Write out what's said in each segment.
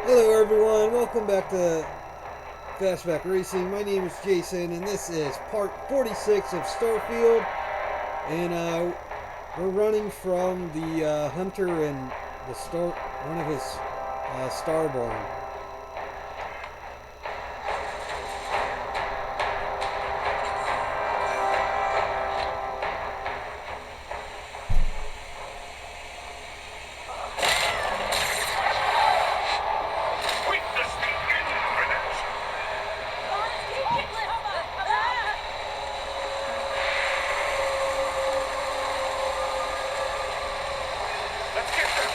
Hello, everyone. Welcome back to Fastback Racing. My name is Jason, and this is part 46 of Starfield. And we're running from the hunter and one of his starborn. Witness the infinite! Let's get them!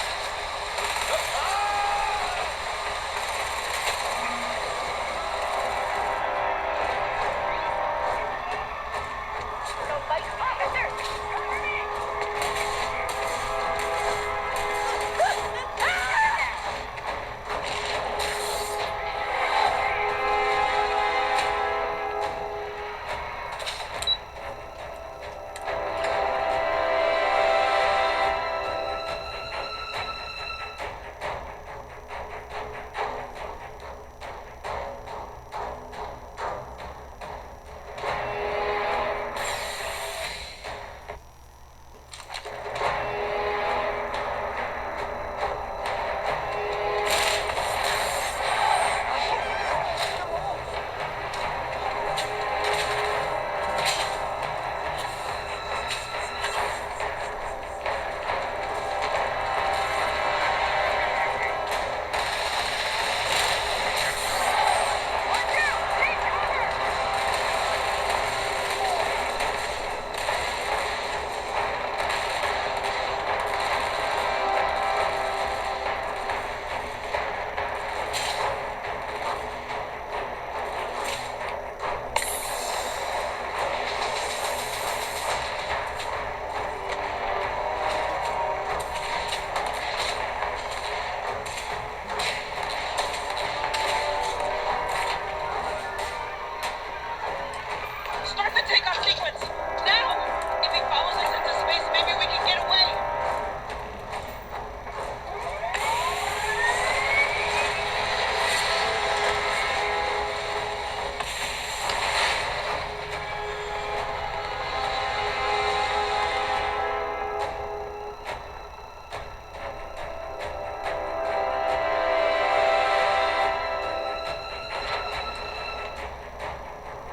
Start the takeoff sequence! Now! If he follows us into space, maybe we can get away!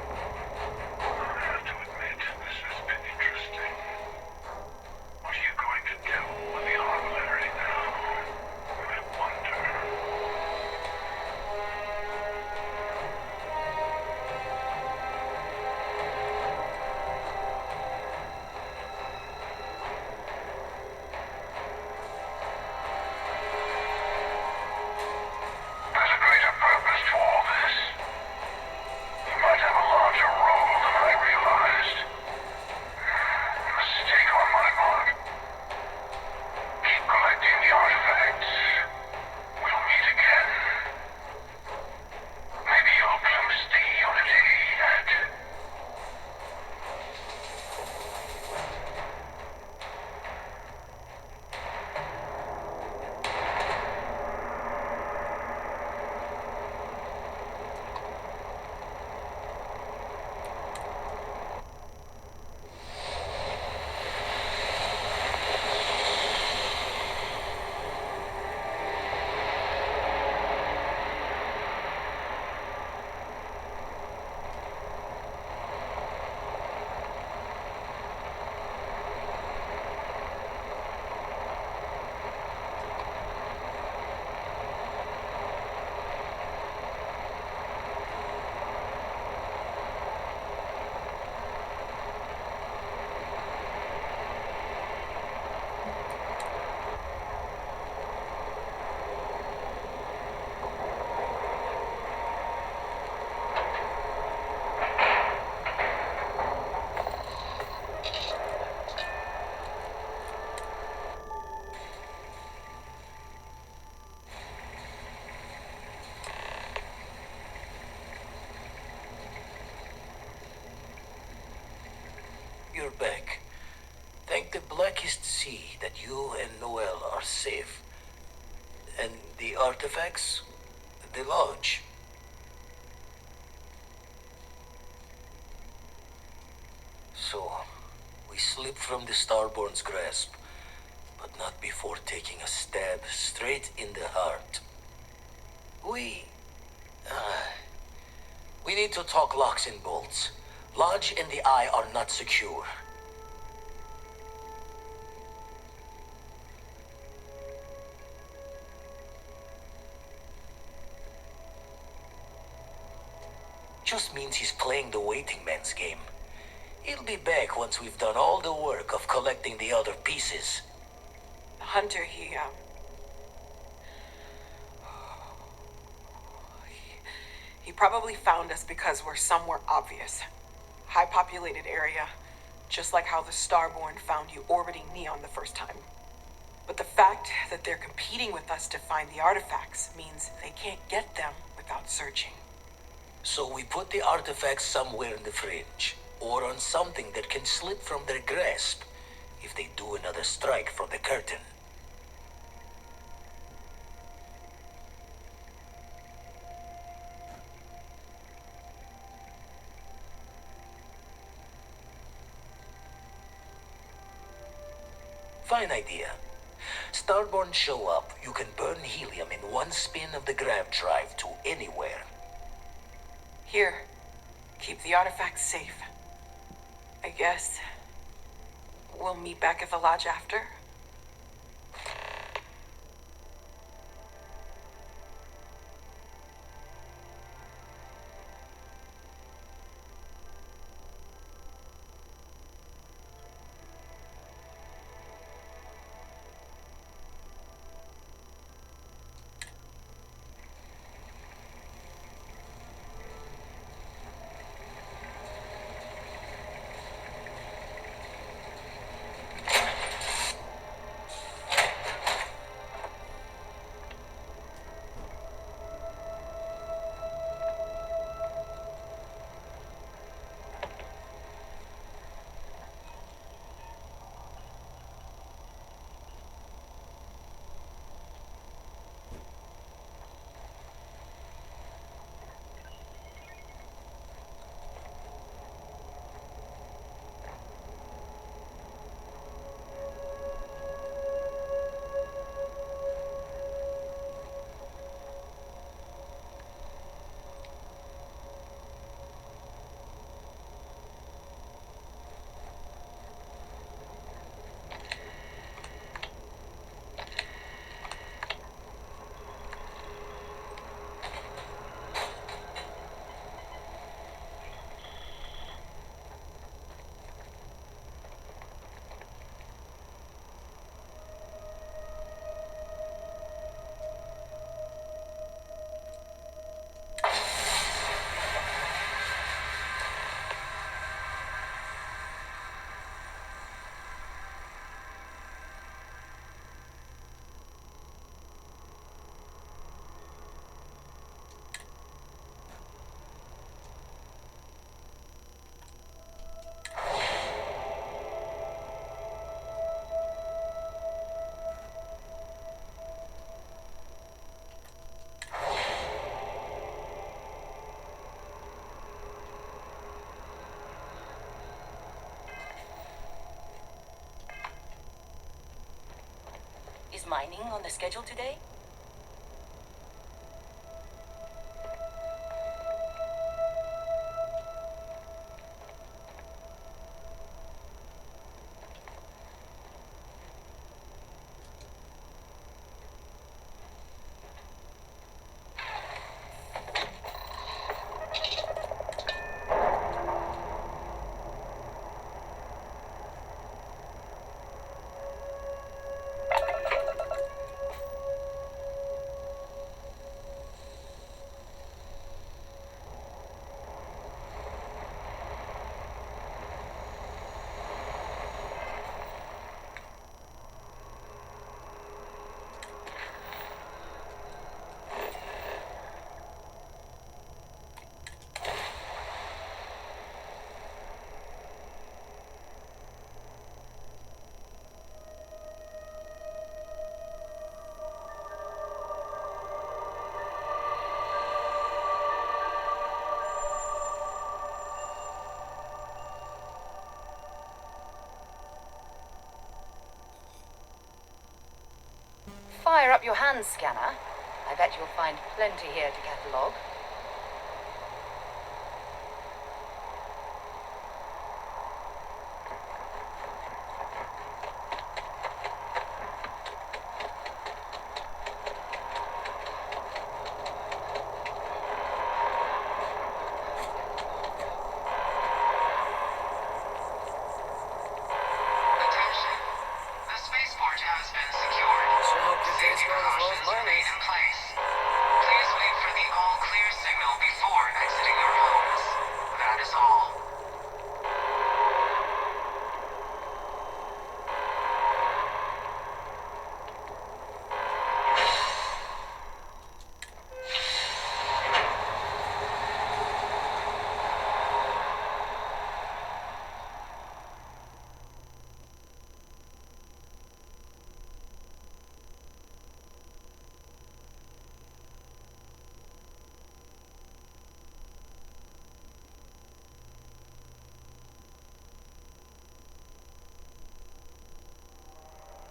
I have to admit, this has been interesting. What are you going to do with the artillery now? I wonder. There's a greater purpose to all this. You might have a larger role than I realized. Mistake on my part. Keep collecting the artifacts. We'll meet again. Maybe you'll glimpse the unity yet. You're back. Thank the blackest sea that you and Noel are safe. And the artifacts? the lodge. So, we slip from the Starborn's grasp, but not before taking a stab straight in the heart. We... Uh, we need to talk locks and bolts. Lodge and the Eye are not secure. Just means he's playing the waiting man's game. He'll be back once we've done all the work of collecting the other pieces. The hunter, he probably found us because we're somewhere obvious. High populated area, just like how the Starborn found you orbiting Neon the first time. But the fact that they're competing with us to find the artifacts means they can't get them without searching. So we put the artifacts somewhere in the fridge, or on something that can slip from their grasp if they do another strike from the curtain. Fine idea. Starborn show up, you can burn helium in one spin of the grav drive to anywhere. Here, keep the artifacts safe. I guess we'll meet back at the lodge after. Is mining on the schedule today? fire up your hand scanner. I bet you'll find plenty here to catalogue. Attention. The spaceport has been secured. Sure hope your day's Safety going as well as precautions mine remain is. in place. Please wait for the all clear signal before exiting your homes. That is all.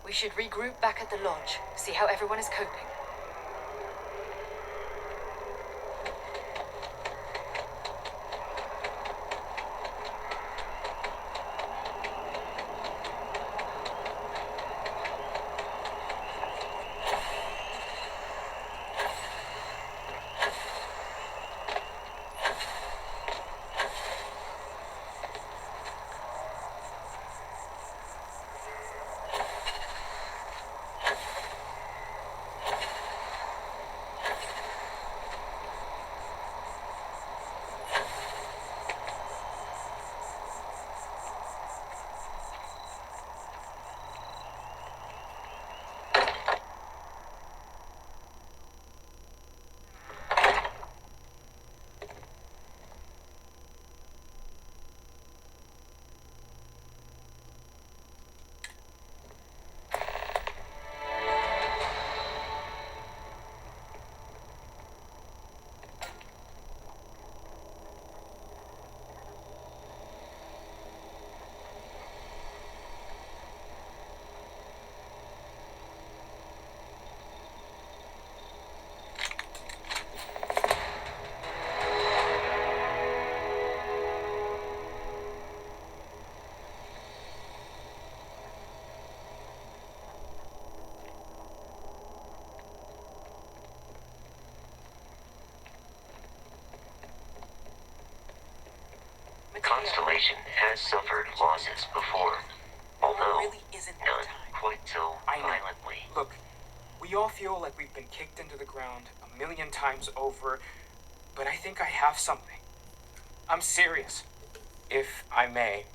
We should regroup back at the lodge, see how everyone is coping. Constellation has suffered losses before, although really isn't that none time. quite so I know. violently. Look, we all feel like we've been kicked into the ground a million times over, but I think I have something. I'm serious. If I may,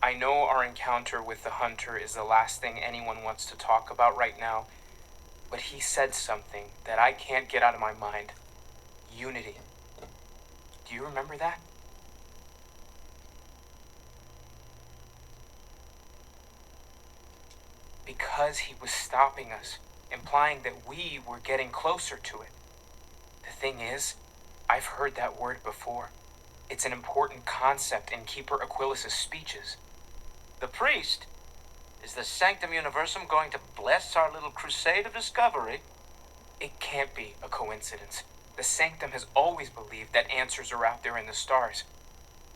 I know our encounter with the hunter is the last thing anyone wants to talk about right now, but he said something that I can't get out of my mind. Unity. Do you remember that? Because he was stopping us, implying that we were getting closer to it. The thing is, I've heard that word before. It's an important concept in Keeper Aquilas's speeches. The priest? Is the Sanctum Universum going to bless our little crusade of discovery? It can't be a coincidence. The Sanctum has always believed that answers are out there in the stars.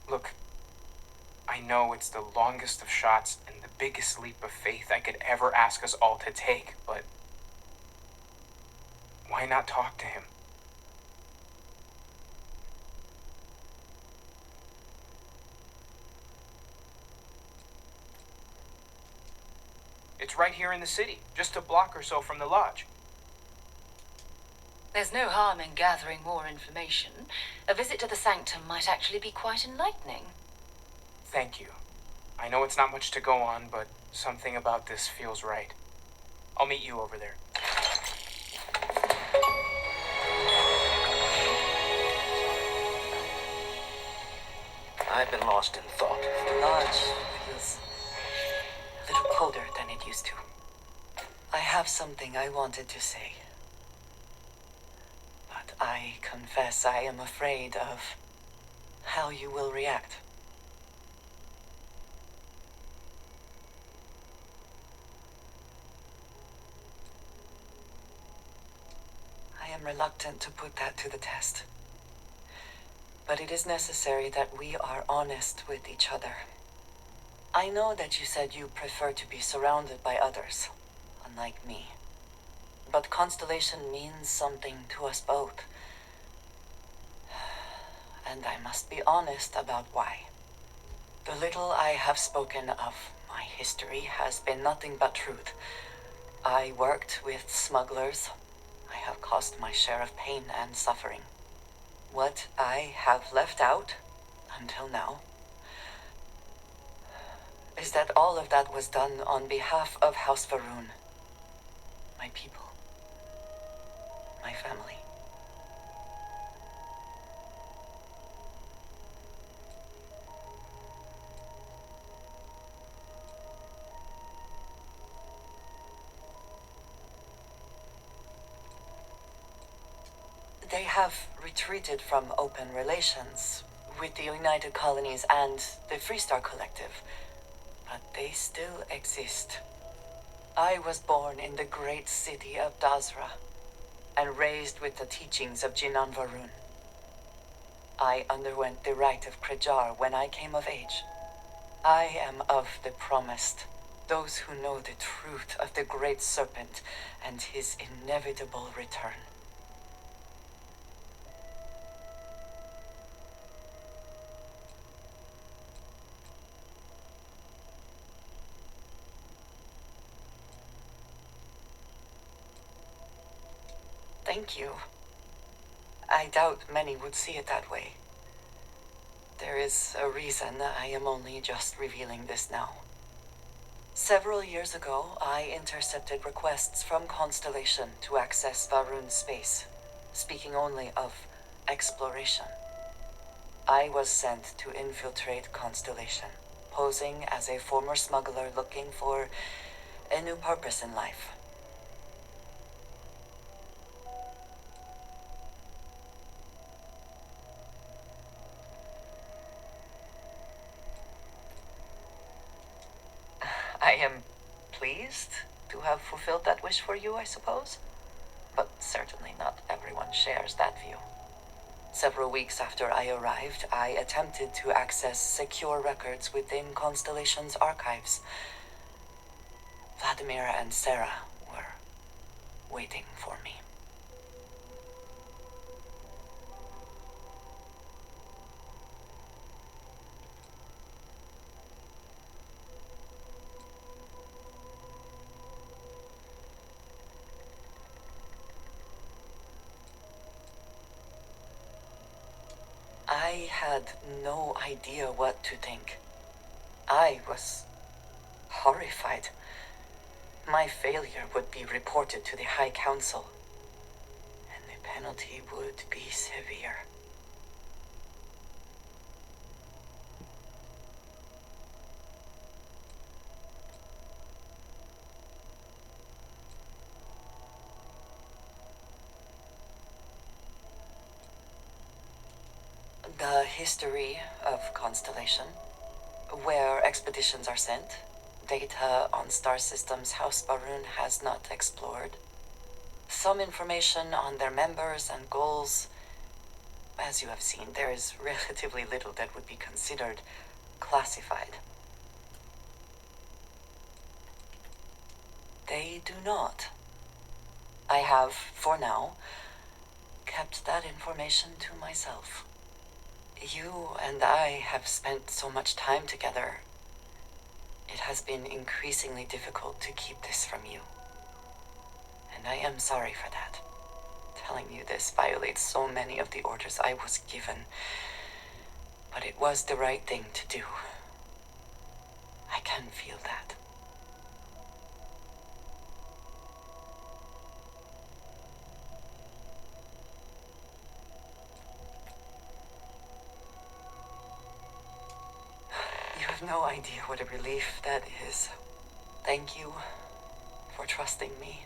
Look, I know it's the longest of shots and the biggest leap of faith I could ever ask us all to take, but why not talk to him? It's right here in the city, just a block or so from the lodge. There's no harm in gathering more information. A visit to the Sanctum might actually be quite enlightening. Thank you. I know it's not much to go on, but something about this feels right. I'll meet you over there. I've been lost in thought. The lodge feels a little colder than it used to. I have something I wanted to say. But I confess I am afraid of how you will react. am reluctant to put that to the test. But it is necessary that we are honest with each other. I know that you said you prefer to be surrounded by others, unlike me. But Constellation means something to us both. And I must be honest about why. The little I have spoken of my history has been nothing but truth. I worked with smugglers. I have caused my share of pain and suffering. What I have left out, until now, is that all of that was done on behalf of House Varun. My people. My family. They have retreated from open relations with the United Colonies and the Freestar Collective, but they still exist. I was born in the great city of Dazra, and raised with the teachings of Jinan Varun. I underwent the rite of Krejar when I came of age. I am of the promised, those who know the truth of the Great Serpent and his inevitable return. Thank you. I doubt many would see it that way. There is a reason I am only just revealing this now. Several years ago, I intercepted requests from Constellation to access Varun's space, speaking only of exploration. I was sent to infiltrate Constellation, posing as a former smuggler looking for a new purpose in life. I am pleased to have fulfilled that wish for you, I suppose. But certainly not everyone shares that view. Several weeks after I arrived, I attempted to access secure records within Constellation's archives. Vladimir and Sarah were waiting for me. I had no idea what to think. I was horrified. My failure would be reported to the High Council, and the penalty would be severe. The history of Constellation, where expeditions are sent, data on star systems House Barun has not explored, some information on their members and goals. As you have seen, there is relatively little that would be considered classified. They do not. I have, for now, kept that information to myself. You and I have spent so much time together. It has been increasingly difficult to keep this from you. And I am sorry for that. Telling you this violates so many of the orders I was given. But it was the right thing to do. I can feel that. You have no idea what a relief that is. Thank you for trusting me.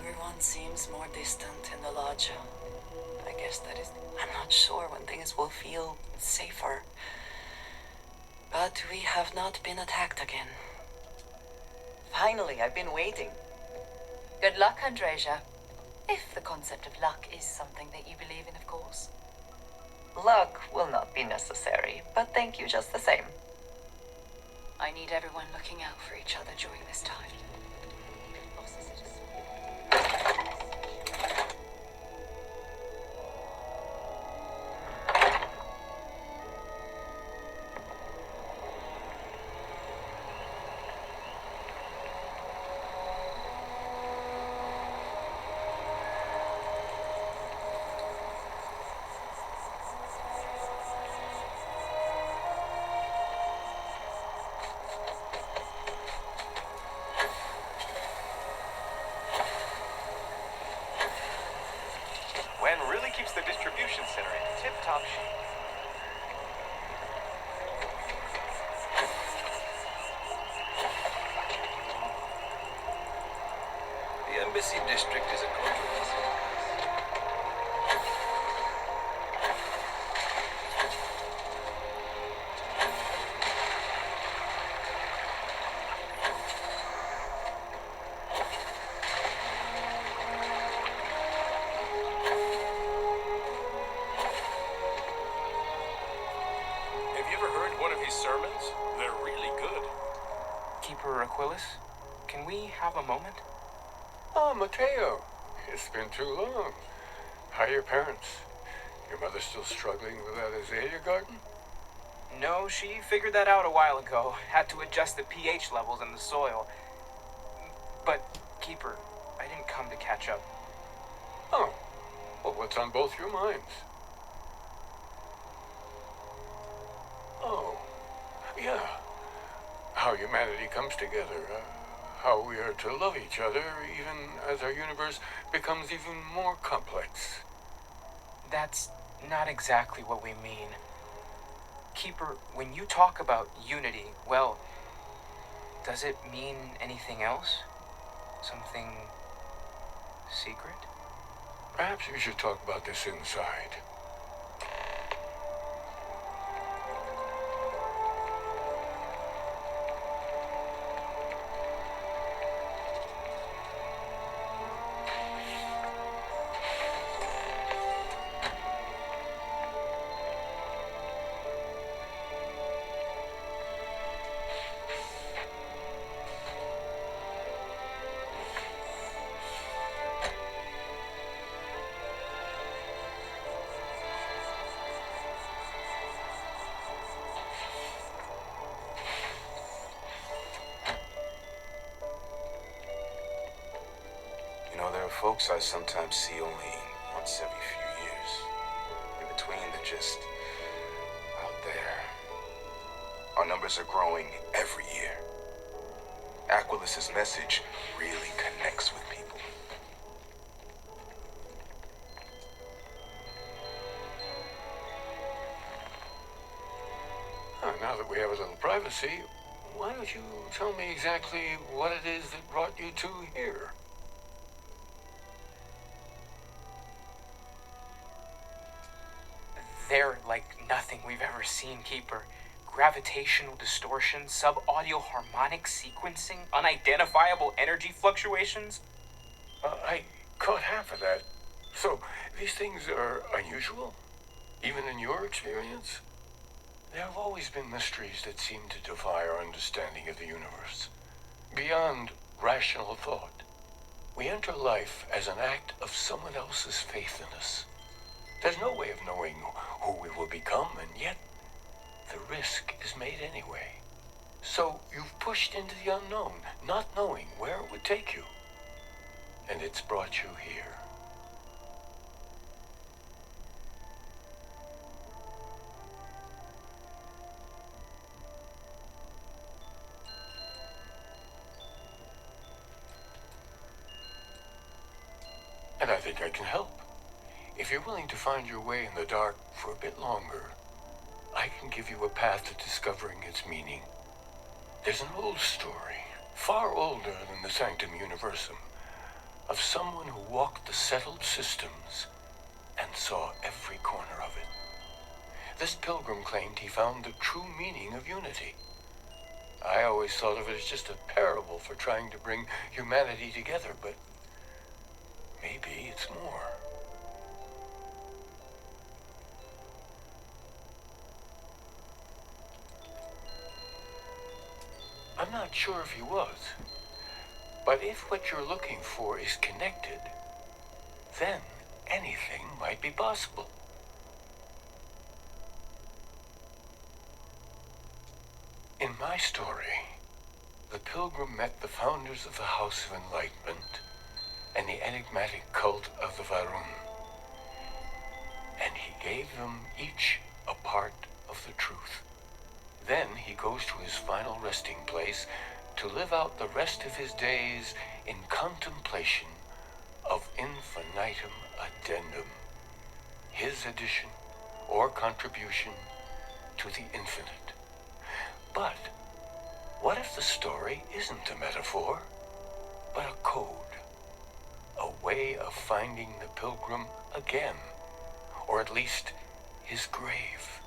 Everyone seems more distant in the lodge. I guess that is... I'm not sure when things will feel safer. But we have not been attacked again. Finally, I've been waiting. Good luck, Andreja. If the concept of luck is something that you believe in, of course. Luck will not be necessary, but thank you just the same. I need everyone looking out for each other during this time. Wen really keeps the distribution center in tip-top shape. The Embassy District is a controversy. Have you ever heard one of his sermons? They're really good. Keeper Aquilus, can we have a moment? Oh, Mateo. It's been too long. How are your parents? Your mother still struggling with that azalea garden? No, she figured that out a while ago. Had to adjust the pH levels in the soil. But, Keeper, I didn't come to catch up. Oh. Well, what's on both your minds? Oh. Yeah. How humanity comes together. How we are to love each other even as our universe becomes even more complex. That's not exactly what we mean. Keeper, when you talk about unity, well, does it mean anything else? Something secret? Perhaps we should talk about this inside. You know, there are folks I sometimes see only once every few years. In between, they're just out there. Our numbers are growing every year. Aquilus's message really connects with people. Now that we have a little privacy, why don't you tell me exactly what it is that brought you two here? They're like nothing we've ever seen, Keeper. Gravitational distortion, sub-audio harmonic sequencing, unidentifiable energy fluctuations. I caught half of that. So, these things are unusual? Even in your experience? There have always been mysteries that seem to defy our understanding of the universe. Beyond rational thought. We enter life as an act of someone else's faith in us. There's no way of knowing who we will become, and yet the risk is made anyway. So you've pushed into the unknown, not knowing where it would take you. And it's brought you here. And I think I can help. If you're willing to find your way in the dark for a bit longer, I can give you a path to discovering its meaning. There's an old story, far older than the Sanctum Universum, of someone who walked the settled systems and saw every corner of it. This pilgrim claimed he found the true meaning of unity. I always thought of it as just a parable for trying to bring humanity together, but maybe it's more. I'm not sure if he was, but if what you're looking for is connected, then anything might be possible. In my story, the pilgrim met the founders of the House of Enlightenment and the enigmatic cult of the Varun, and he gave them each a part of the truth. Then he goes to his final resting place to live out the rest of his days in contemplation of infinitum addendum, his addition or contribution to the infinite. But what if the story isn't a metaphor, but a code, a way of finding the pilgrim again, or at least his grave?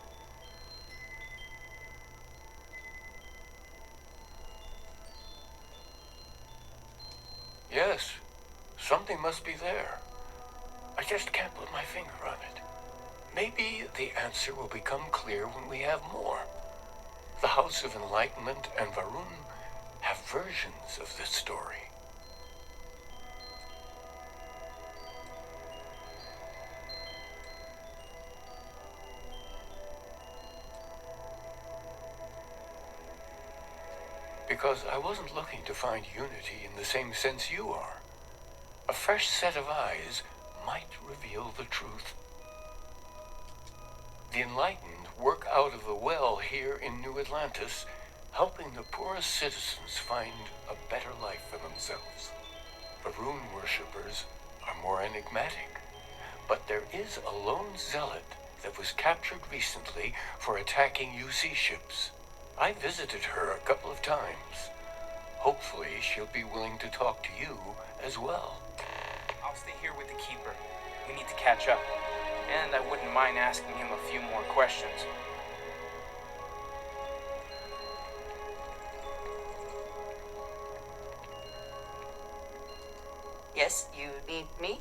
Yes, something must be there. I just can't put my finger on it. Maybe the answer will become clear when we have more. The House of Enlightenment and Varun have versions of this story. Because I wasn't looking to find unity in the same sense you are. A fresh set of eyes might reveal the truth. The enlightened work out of the well here in New Atlantis, helping the poorest citizens find a better life for themselves. The rune worshippers are more enigmatic, but there is a lone zealot that was captured recently for attacking UC ships. I visited her a couple of times. Hopefully she'll be willing to talk to you as well. I'll stay here with the Keeper. We need to catch up. And I wouldn't mind asking him a few more questions. Yes, you need me?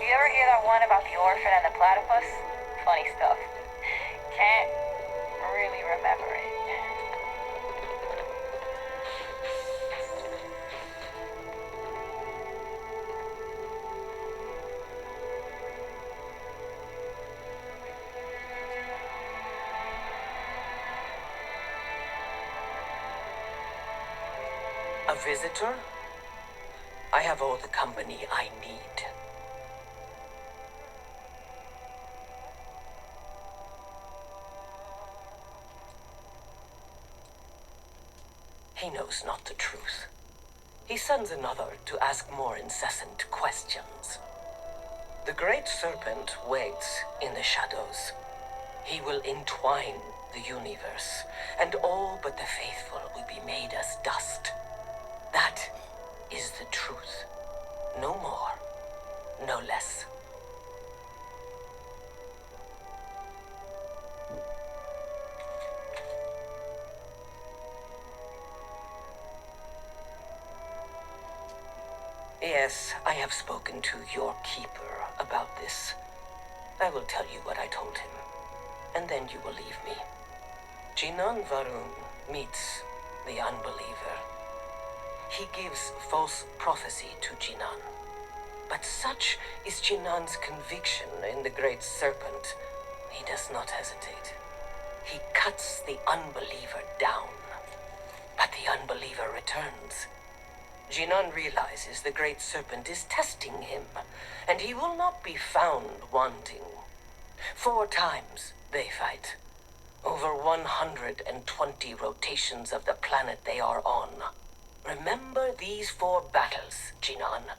You ever hear that one about the orphan and the platypus? Funny stuff. Can't really remember it. A visitor? I have all the company I need. He knows not the truth. He sends another to ask more incessant questions. The great serpent waits in the shadows. He will entwine the universe, and all but the faithful will be made as dust. That is the truth. No more, no less. Yes, I have spoken to your keeper about this. I will tell you what I told him, and then you will leave me. Jinan Varun meets the unbeliever. He gives false prophecy to Jinan. But such is Jinan's conviction in the great serpent, he does not hesitate. He cuts the unbeliever down. But the unbeliever returns. Jinan realizes the great serpent is testing him, and he will not be found wanting. 4 times they fight. Over 120 rotations of the planet they are on. Remember these 4 battles, Jinan,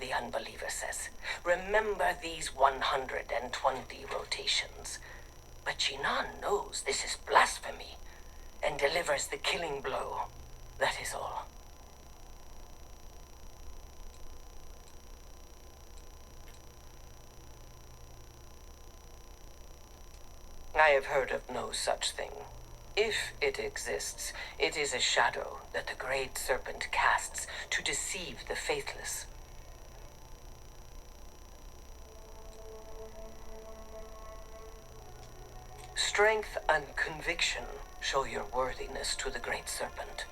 the unbeliever says. Remember these 120 rotations. But Jinan knows this is blasphemy, and delivers the killing blow. That is all. I have heard of no such thing. If it exists, it is a shadow that the great serpent casts to deceive the faithless. Strength and conviction show your worthiness to the great serpent.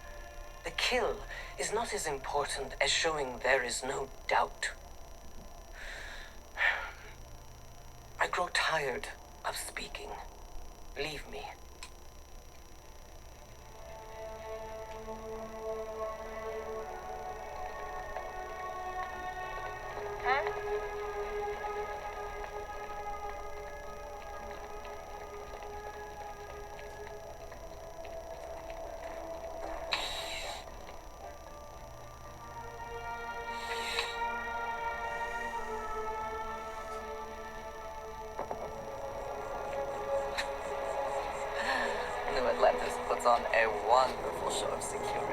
The kill is not as important as showing there is no doubt. I grow tired of speaking. Leave me. New Atlantis puts on a wonderful show of security.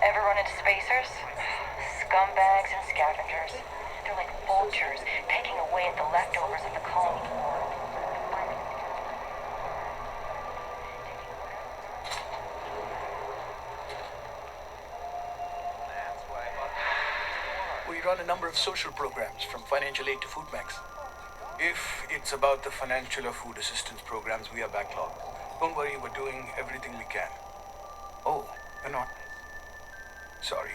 Ever run into spacers? Scumbags and scavengers. They're like vultures, picking away at the leftovers of the colony war. We run a number of social programs, from financial aid to food banks. If it's about the financial or food assistance programs, we are backlogged. Don't worry, we're doing everything we can. Oh, you're not? Sorry.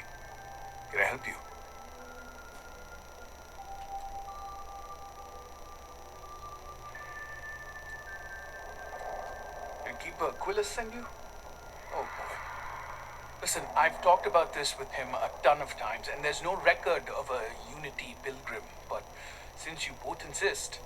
Can I help you? Did Keeper Quillis send you? Oh boy. Listen, I've talked about this with him a ton of times, and there's no record of a Unity pilgrim. But since you both insist,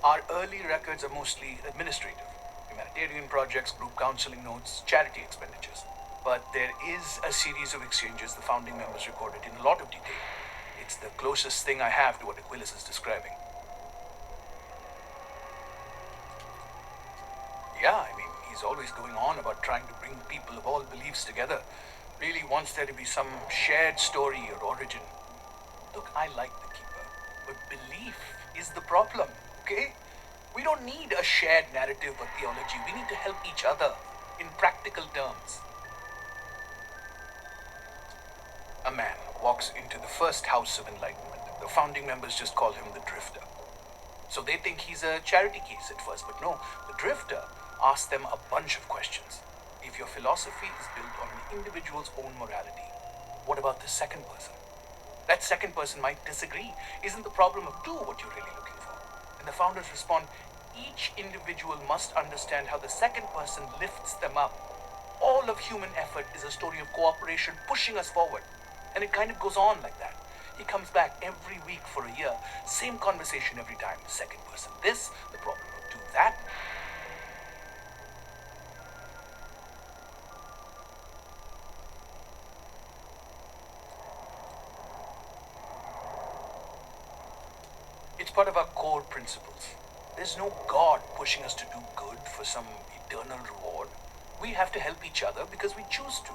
our early records are mostly administrative: humanitarian projects, group counseling notes, charity expenditures. But there is a series of exchanges the founding members recorded in a lot of detail. It's the closest thing I have to what Aquilas is describing. Yeah, I mean, he's always going on about trying to bring people of all beliefs together. Really wants there to be some shared story or origin. Look, I like the Keeper, but belief is the problem, okay? We don't need a shared narrative or theology. We need to help each other in practical terms. A man walks into the first house of enlightenment. The founding members just call him the Drifter. So they think he's a charity case at first, but no, the Drifter asks them a bunch of questions. If your philosophy is built on an individual's own morality, what about the second person? That second person might disagree. Isn't the problem of two what you're really looking for? And the founders respond, each individual must understand how the second person lifts them up. All of human effort is a story of cooperation pushing us forward. And it kind of goes on like that. He comes back every week for a year. Same conversation every time. The second person this, the problem of two that. It's part of our core principles. There's no God pushing us to do good for some eternal reward. We have to help each other because we choose to.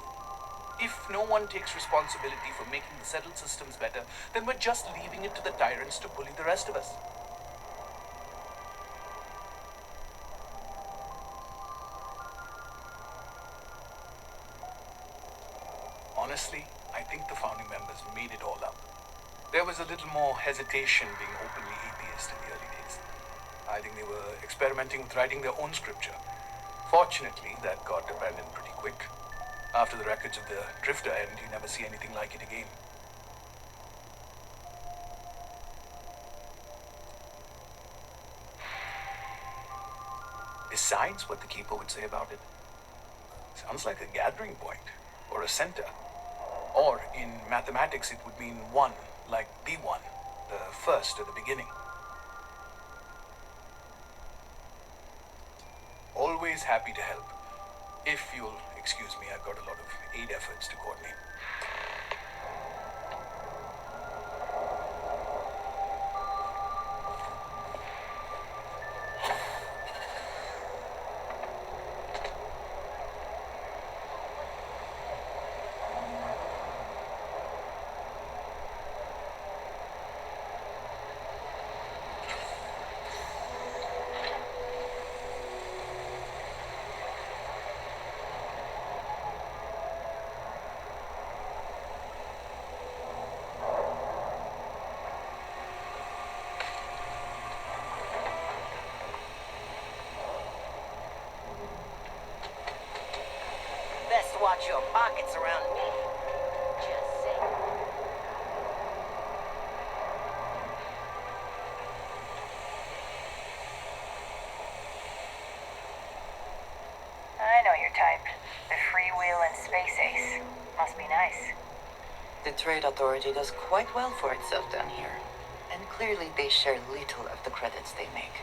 If no one takes responsibility for making the settled systems better, then we're just leaving it to the tyrants to bully the rest of us. Honestly, I think the founding members made it all up. There was a little more hesitation being openly atheist in the early days. I think they were experimenting with writing their own scripture. Fortunately, that got abandoned pretty quick. After the records of the Drifter end, you never see anything like it again. Besides what the Keeper would say about it, sounds like a gathering point, or a center. Or, in mathematics, it would mean one, like the one, the first or the beginning. Always happy to help. If you'll excuse me, I've got a lot of aid efforts to coordinate. Best watch your pockets around me. Just saying. I know your type. The freewheel and space ace. Must be nice. The Trade Authority does quite well for itself down here. And clearly they share little of the credits they make.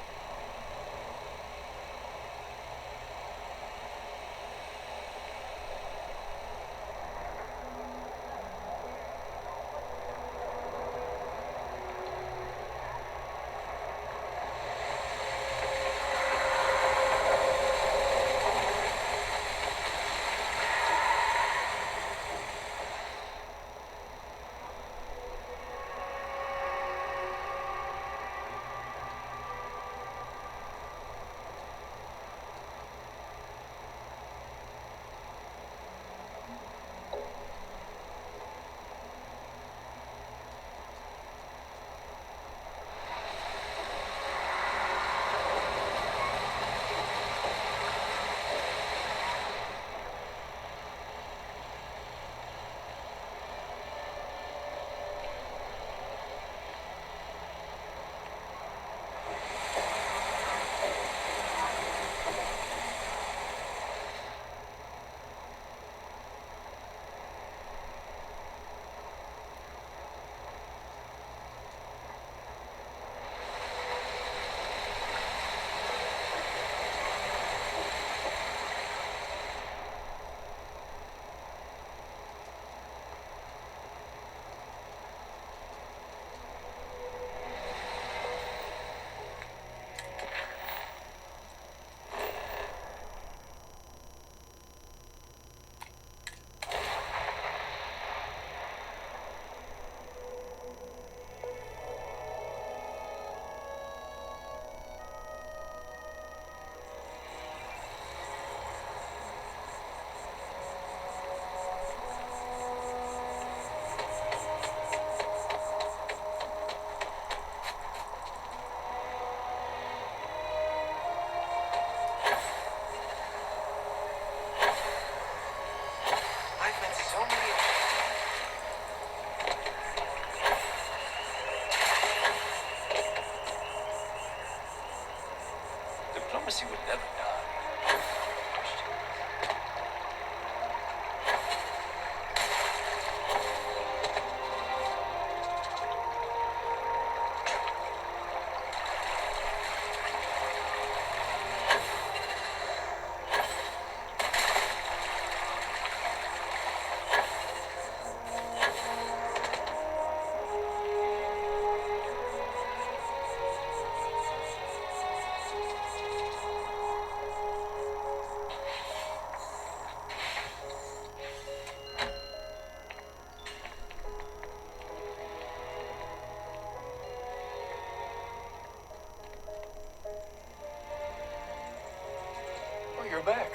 you're back.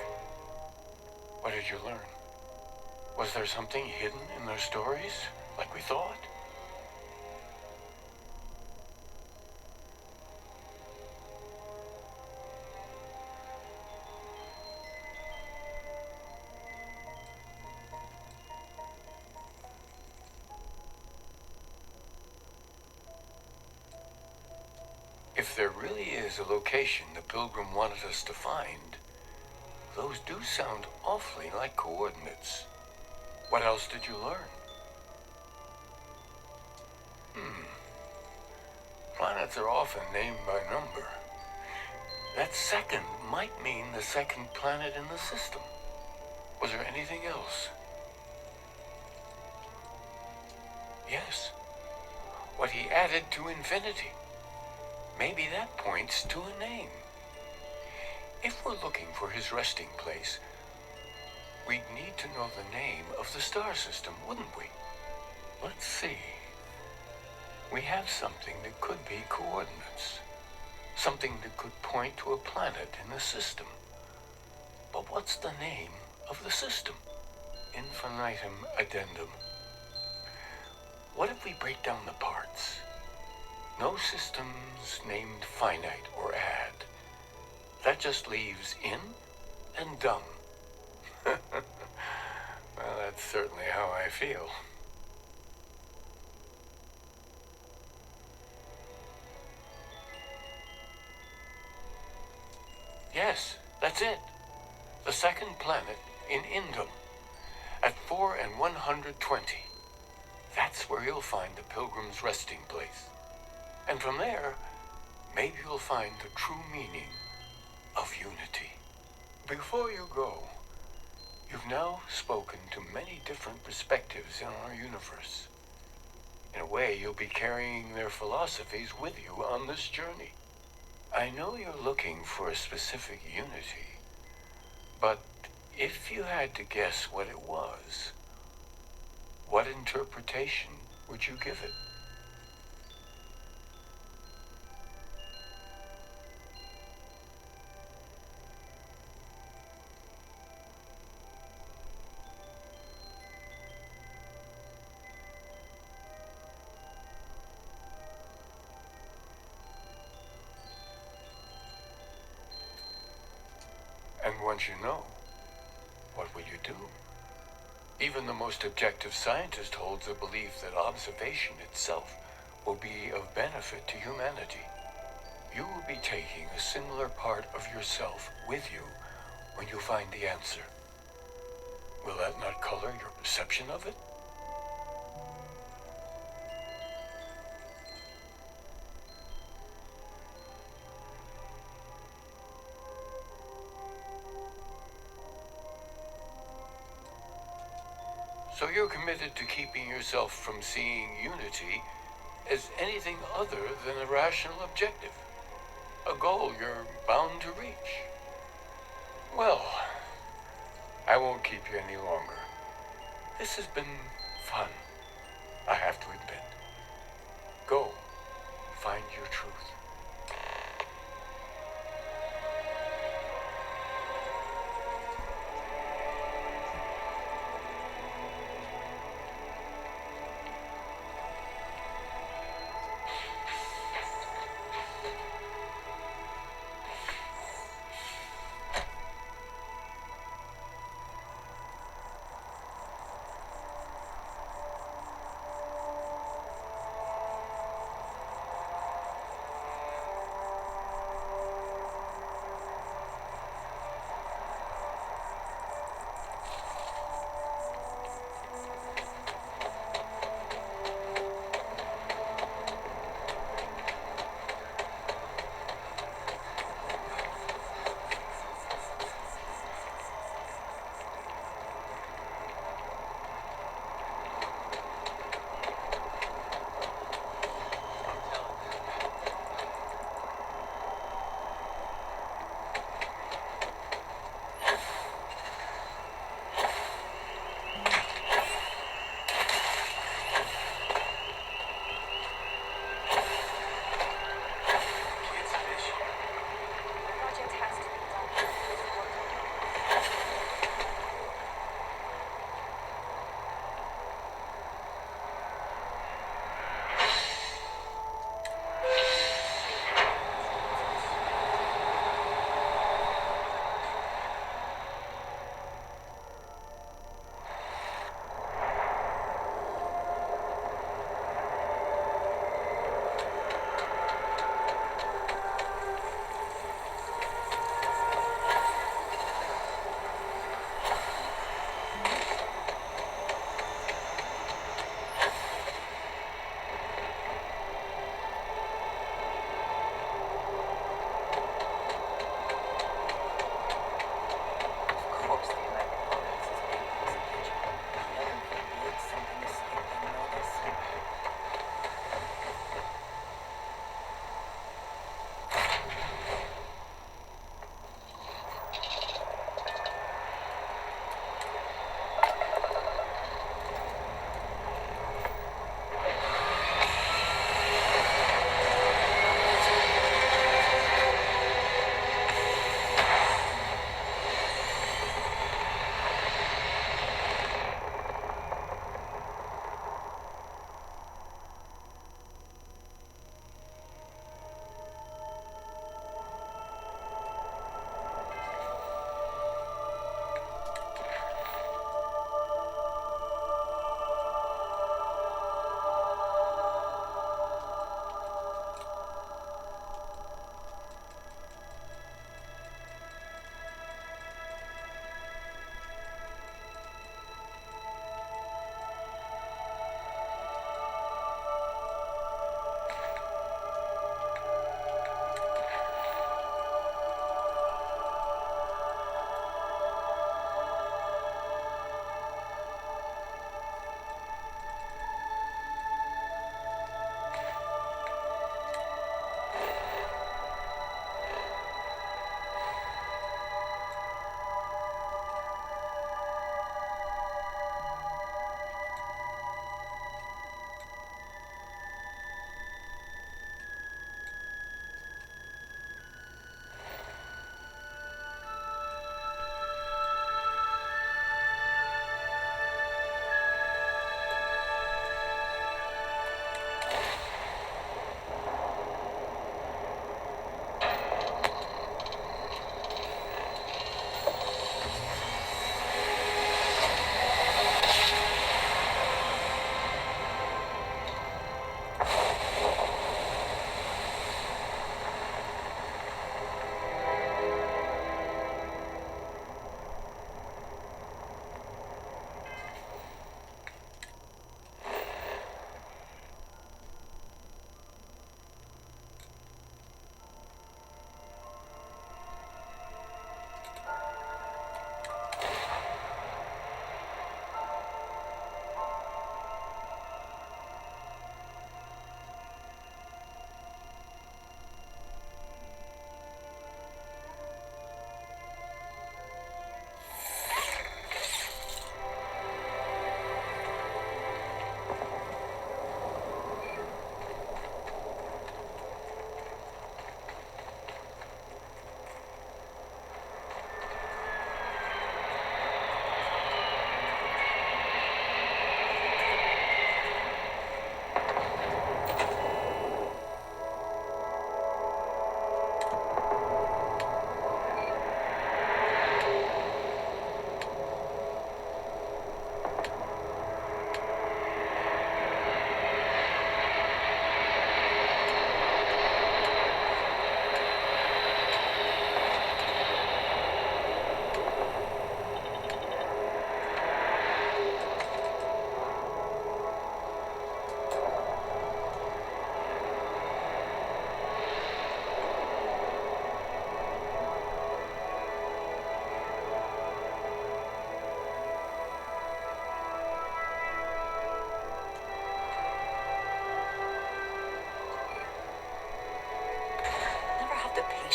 What did you learn? Was there something hidden in those stories, like we thought? If there really is a location the Pilgrim wanted us to find, those do sound awfully like coordinates. What else did you learn? Planets are often named by number. That second might mean the second planet in the system. Was there anything else? Yes. What he added to infinity. Maybe that points to a name. If we're looking for his resting place, we'd need to know the name of the star system, wouldn't we? Let's see. We have something that could be coordinates. Something that could point to a planet in the system. But what's the name of the system? Infinitum addendum. What if we break down the parts? No systems named finite or add. That just leaves in and dumb. Well, that's certainly how I feel. Yes, that's it. The second planet in Indum, at 4 and 120. That's where you'll find the Pilgrim's resting place. And from there, maybe you'll find the true meaning of unity. Before you go, you've now spoken to many different perspectives in our universe. In a way, you'll be carrying their philosophies with you on this journey. I know you're looking for a specific unity, but if you had to guess what it was, what interpretation would you give it? And once you know, what will you do? Even the most objective scientist holds the belief that observation itself will be of benefit to humanity. You will be taking a similar part of yourself with you when you find the answer. Will that not color your perception of it? So you're committed to keeping yourself from seeing unity as anything other than a rational objective, a goal you're bound to reach. Well, I won't keep you any longer. This has been fun, I have to admit. Go, find your truth.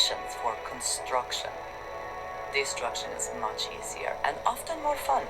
conditions for construction. Destruction is much easier and often more fun.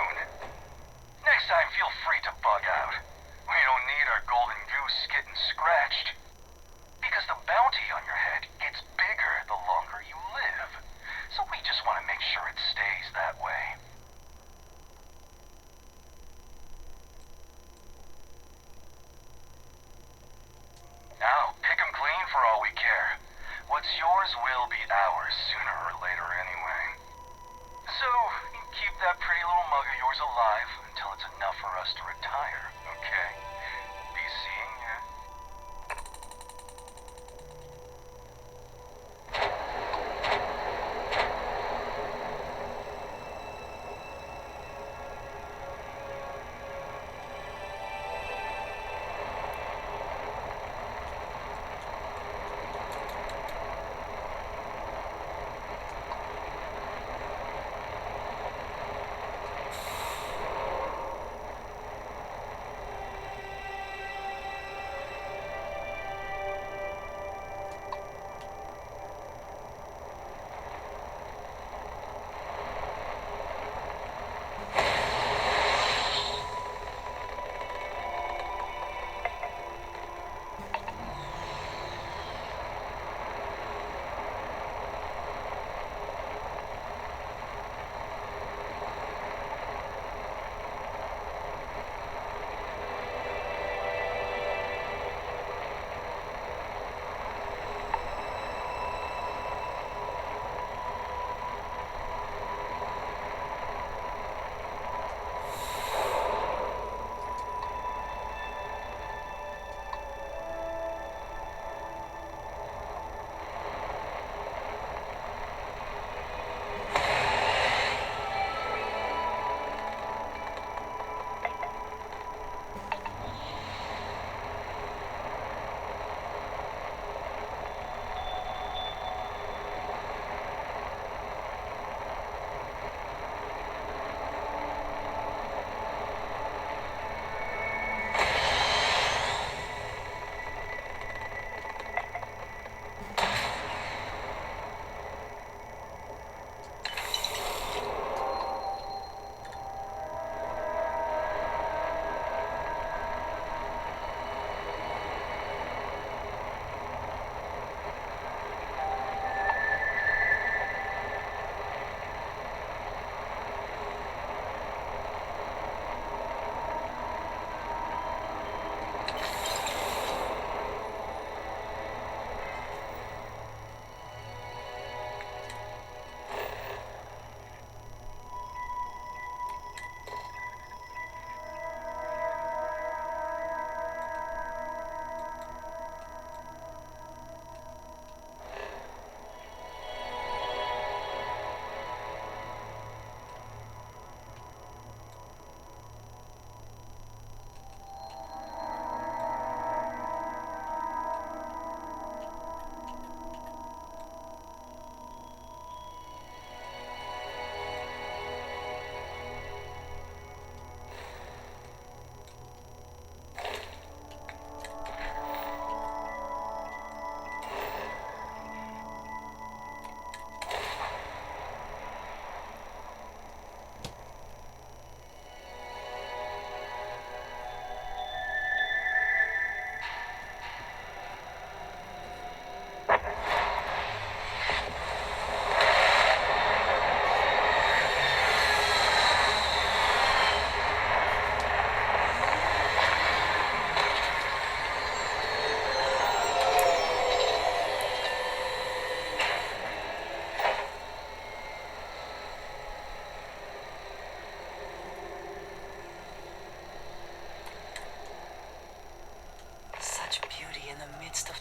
soon. Next time, feel free to bug out. We don't need our golden goose getting scratched. Because the bounty on your head gets bigger the longer you live. So we just want to make sure it stays that way. Now, pick 'em clean for all we care. What's yours will be ours sooner or later anyway. So, keep that pretty little mug of yours alive until it's enough for us to retire, okay? Be seeing ya.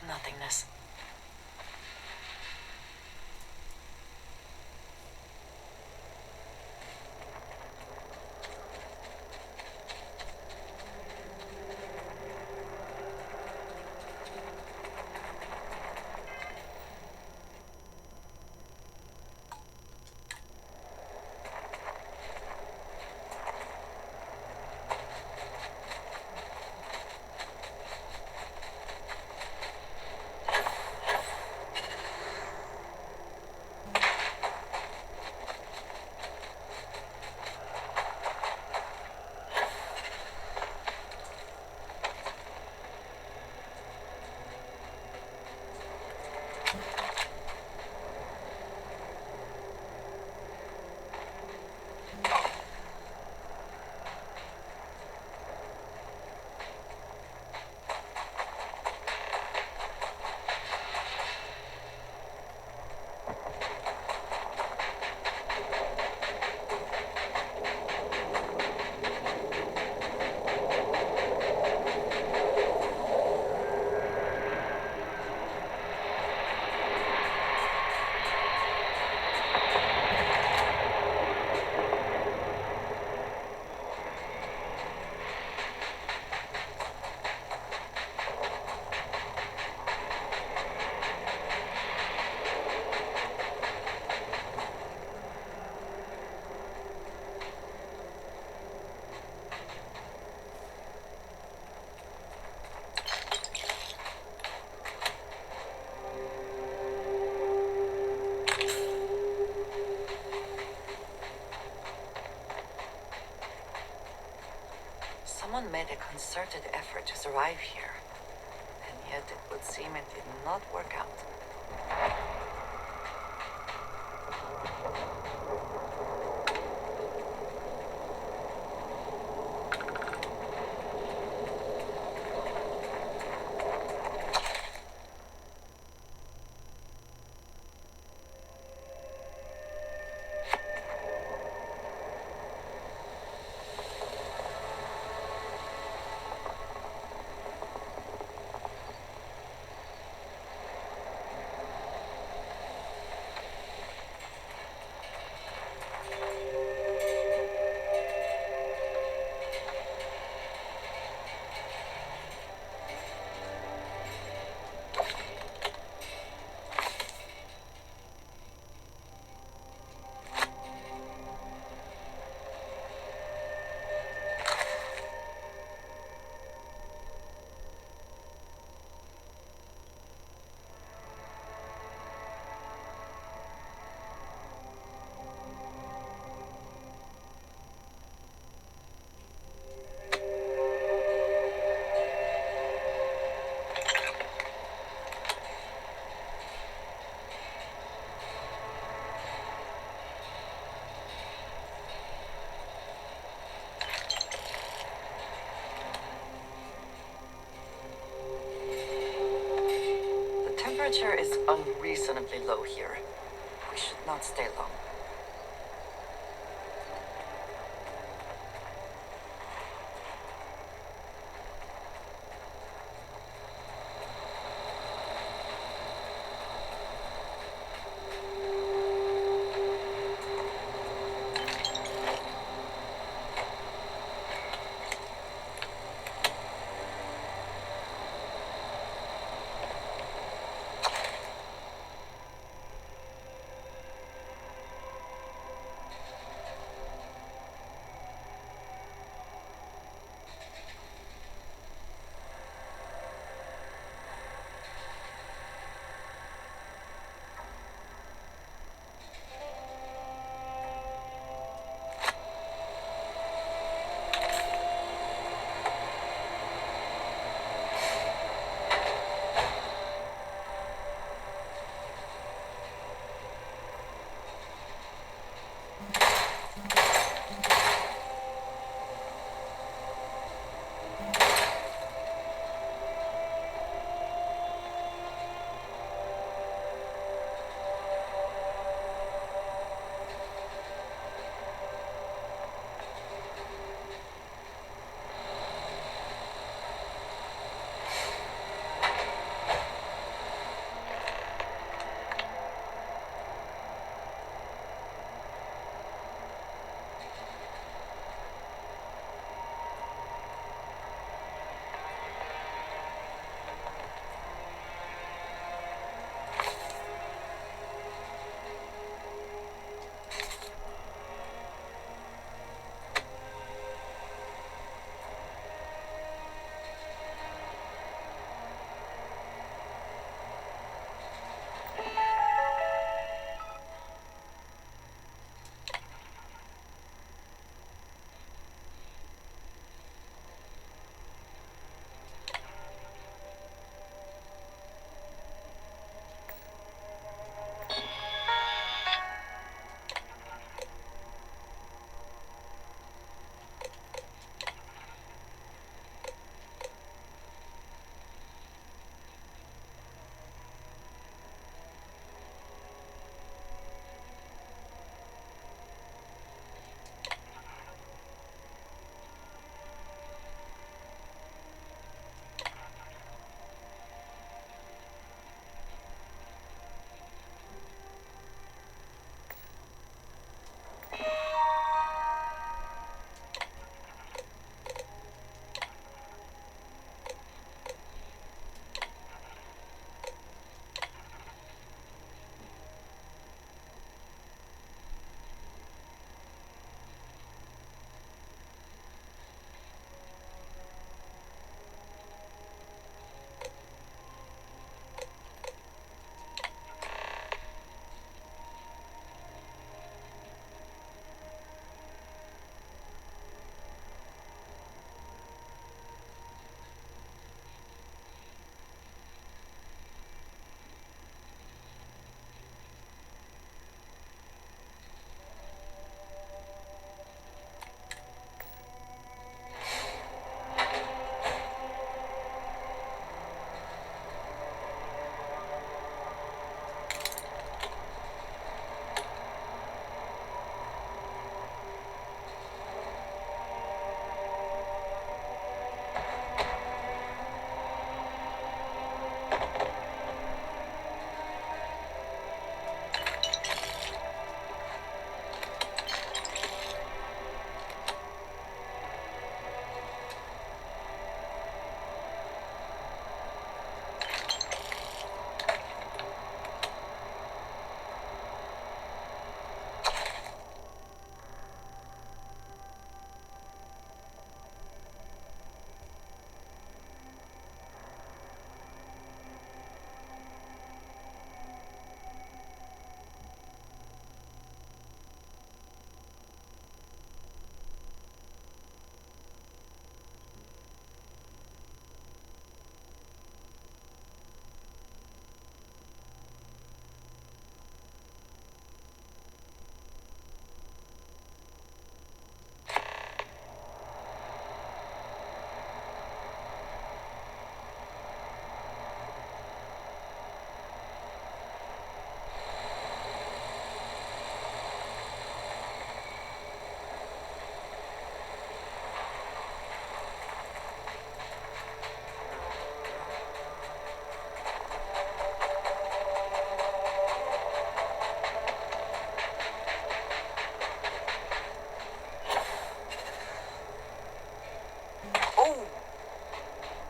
nothingness. Someone made a concerted effort to survive here, and yet it would seem it did not work out. The temperature is unreasonably low here. We should not stay long. Oh!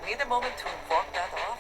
Need a moment to walk that off?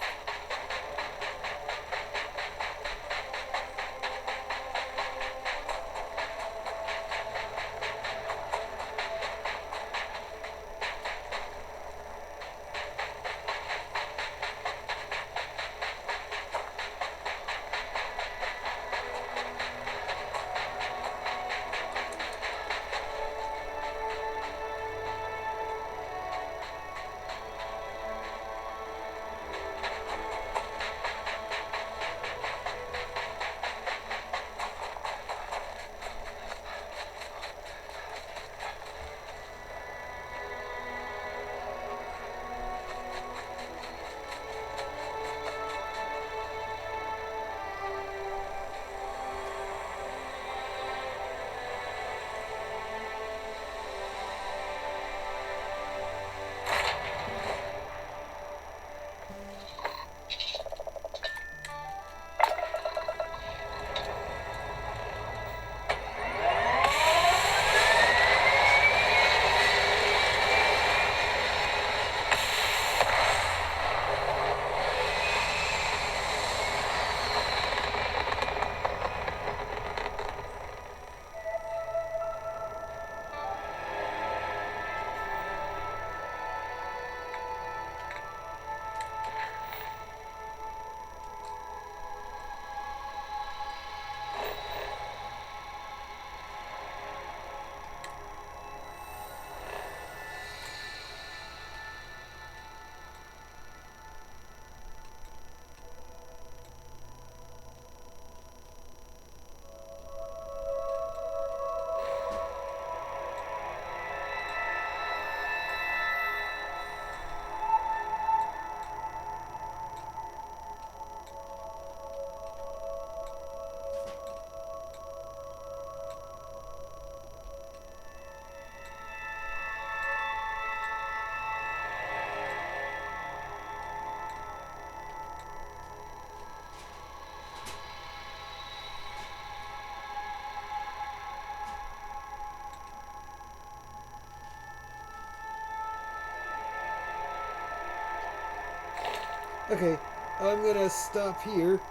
Okay, I'm gonna stop here.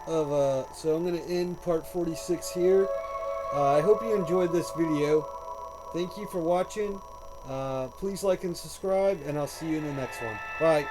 So I'm gonna end part 46 here. I hope you enjoyed this video. Thank you for watching. Please like and subscribe, and I'll see you in the next one. Bye.